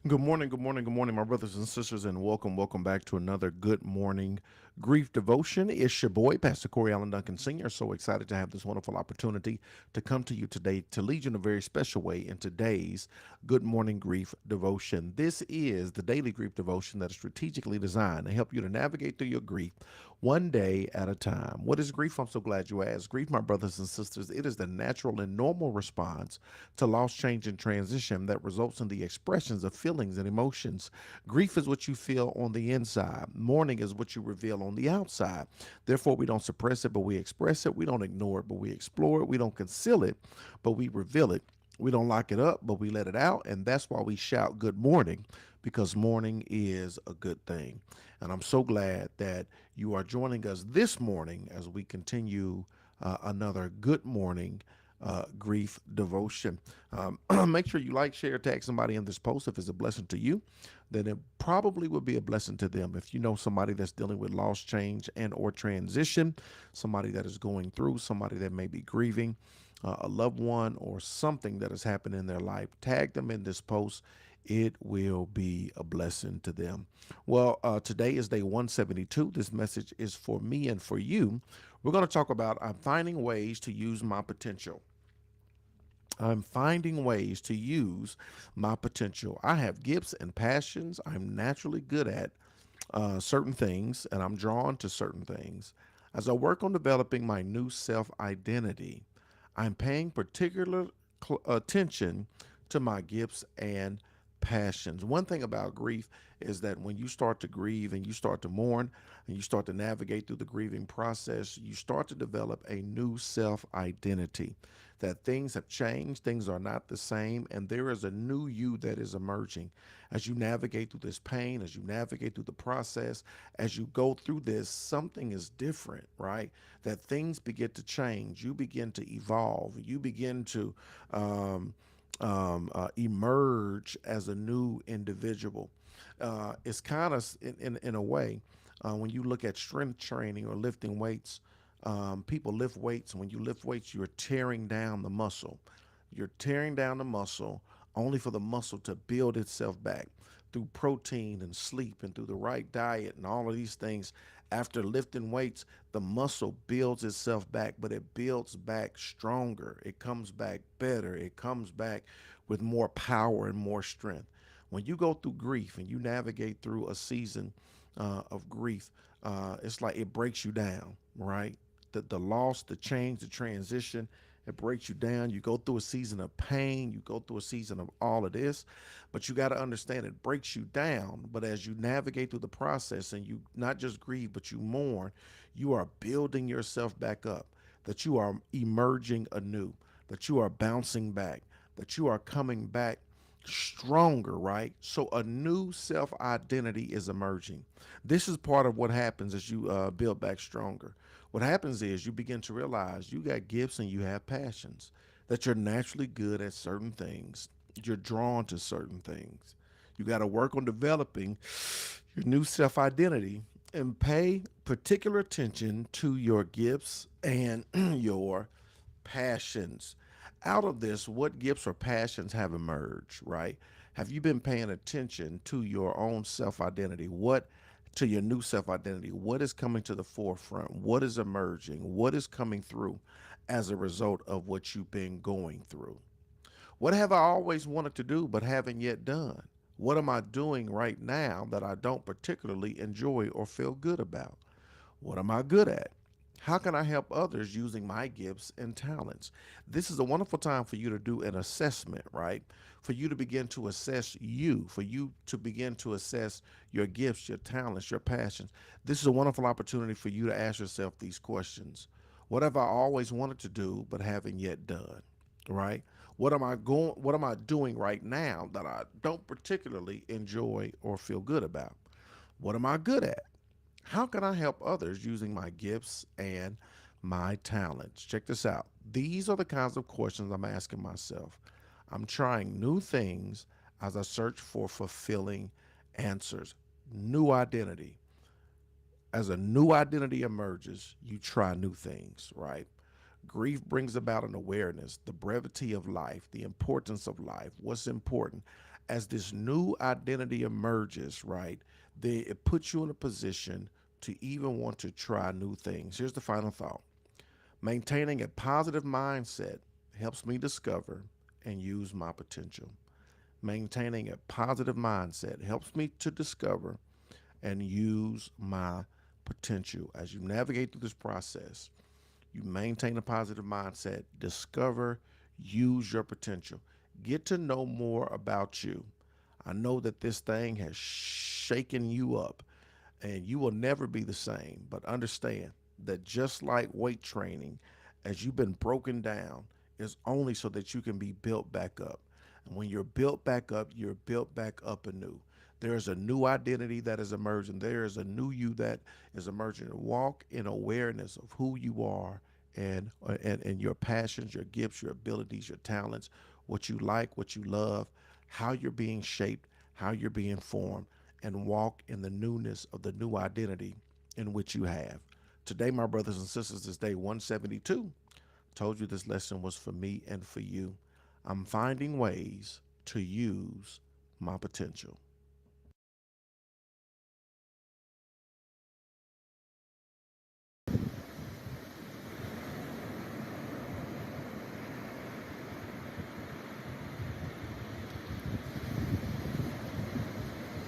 Good morning, my brothers and sisters, and welcome back to another Good Morning Grief Devotion. It's your boy, Pastor Corey Allen Duncan Sr. So excited to have this wonderful opportunity to come to you today to lead you in a very special way in today's Good Morning Grief Devotion. This is the daily grief devotion that is strategically designed to help you to navigate through your grief one day at a time. What is grief? I'm so glad you asked. Grief, my brothers and sisters, it is the natural and normal response to loss, change, and transition that results in the expressions of feelings and emotions. Grief is what you feel on the inside. Mourning is what you reveal on the outside. Therefore, we don't suppress it, but we express it. We don't ignore it, but we explore it. We don't conceal it, but we reveal it. We don't lock it up, but we let it out. And that's why we shout good morning, because morning is a good thing. And I'm so glad that you are joining us this morning as we continue another good morning grief devotion. Make sure you like, share, tag somebody in this post. If it's a blessing to you, then it probably will be a blessing to them. If you know somebody that's dealing with loss, change, and or transition, somebody that is going through, somebody that may be grieving a loved one or something that has happened in their life, tag them in this post. It will be a blessing to them. Well, today is day 172. This message is for me and for you. We're going to talk about I'm finding ways to use my potential. I'm finding ways to use my potential. I have gifts and passions. I'm naturally good at certain things, and I'm drawn to certain things. As I work on developing my new self identity, I'm paying particular attention to my gifts and passions. One thing about grief is that when you start to grieve and you start to mourn and you start to navigate through the grieving process, you start to develop a new self identity. That things have changed, things are not the same, and there is a new you that is emerging. As you navigate through this pain, as you navigate through the process, as you go through this, something is different, right? That things begin to change. You begin to evolve. You begin to emerge as a new individual. It's kind of in a way when you look at strength training or lifting weights. People lift weights. When you lift weights, you're tearing down the muscle. You're tearing down the muscle only for the muscle to build itself back through protein and sleep and through the right diet and all of these things. After lifting weights, the muscle builds itself back, but it builds back stronger. It comes back better. It comes back with more power and more strength. When you go through grief and you navigate through a season of grief, it's like it breaks you down, right? The loss, the change, the transition, it breaks you down. You go through a season of pain. You go through a season of all of this, but you got to understand it breaks you down. But as you navigate through the process and you not just grieve, but you mourn, you are building yourself back up, that you are emerging anew, that you are bouncing back, that you are coming back stronger, right? So a new self identity is emerging. This is part of what happens as you build back stronger. What happens is you begin to realize you got gifts and you have passions, that you're naturally good at certain things. You're drawn to certain things. You got to work on developing your new self identity and pay particular attention to your gifts and your passions. Out of this, what gifts or passions have emerged, right? Have you been paying attention to your own self identity? What to your new self identity? What is coming to the forefront? What is emerging? What is coming through as a result of what you've been going through? What have I always wanted to do but haven't yet done? What am I doing right now that I don't particularly enjoy or feel good about? What am I good at? How can I help others using my gifts and talents? This is a wonderful time for you to do an assessment, right? For you to begin to assess you, for you to begin to assess your gifts, your talents, your passions. This is a wonderful opportunity for you to ask yourself these questions. What have I always wanted to do but haven't yet done? Right? What am I doing right now that I don't particularly enjoy or feel good about? What am I good at? How can I help others using my gifts and my talents? Check this out. These are the kinds of questions I'm asking myself. I'm trying new things as I search for fulfilling answers. New identity. As a new identity emerges, you try new things, right? Grief brings about an awareness, the brevity of life, the importance of life, what's important. As this new identity emerges, right, it puts you in a position to even want to try new things. Here's the final thought: maintaining a positive mindset helps me discover and use my potential. Maintaining a positive mindset helps me to discover and use my potential. As you navigate through this process, you maintain a positive mindset, discover, use your potential, get to know more about you. I know that this thing has shaken you up and you will never be the same, but understand that just like weight training, as you've been broken down, is only so that you can be built back up. And when you're built back up, you're built back up anew. There is a new identity that is emerging. There is a new you that is emerging. Walk in awareness of who you are and your passions, your gifts, your abilities, your talents, what you like, what you love, how you're being shaped, how you're being formed, and walk in the newness of the new identity in which you have. Today, my brothers and sisters, is day 172. Told you this lesson was for me and for you. I'm finding ways to use my potential.